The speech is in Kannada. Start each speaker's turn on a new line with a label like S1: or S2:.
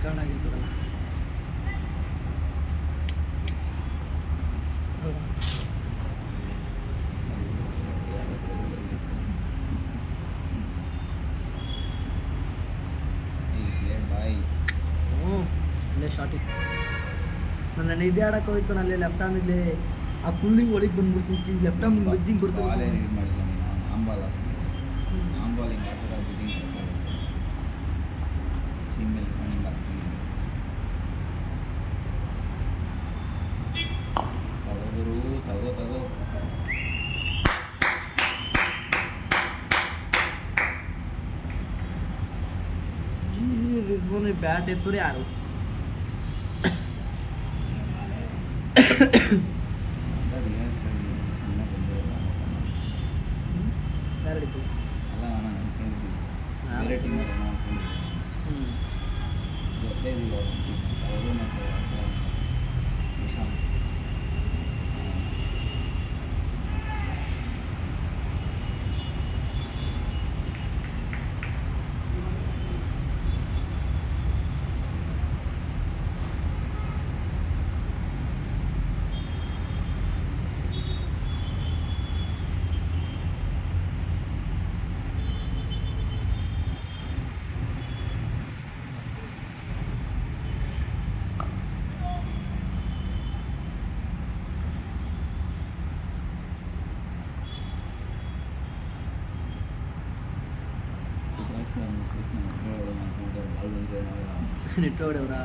S1: ರೆಕಾರ್ಡ್ ಆಗಿರ್ತದಲ್ಲ. ಇಲ್ಲೇ ಶಾರ್ಟ್ ಇತ್ತು. ನಾನು ಇದೇ ಆಡಕ್ಕೆ ಹೋಯ್ತು, ಅಲ್ಲೇ ಲೆಫ್ಟ್ ಆರ್ಮ್ ಇದ್ದೆ, ಆ ಫುಲ್ಲಿಂಗ್ ಒಳಗೆ ಬಂದ್ಬಿಡ್ತೀನಿ. ಲೆಫ್ಟ್ ಆರ್ಮ್ ಬಿದ್ದಿಂಗ್ ಬರ್ತದೆ.
S2: ಬಾಲಿಂಗ್ ಆ ಥರ ಬಿದ್ದಿಂಗ್ ಸಿಂಗಲ್ ಕಣ್ಣಿಂಗ್ ಆಗ್ತೀನಿ. ತಗೋರು ತಗೋ
S1: ರಿಜ್ವಾನ್ ಬ್ಯಾಟ್ ಎತ್ತೋರು ಯಾರು? ಯಾರಿತ್ತು?
S2: ಅಲ್ಲ ನಾನು ಅನ್ಕೊಂಡಿದ್ದೀನಿ ಬೇರೆ ಟೀಮಲ್ಲಿ ನಾನು ಅನ್ಕೊಂಡಿದ್ದೀನಿ. ಗೊತ್ತೇ ಇದಿಲ್ಲ ಅವರು ಮತ್ತು ನಿಶಾಂತ್.
S1: ನೆಟ್ ಹೊಡೆಯವ್ರಾ?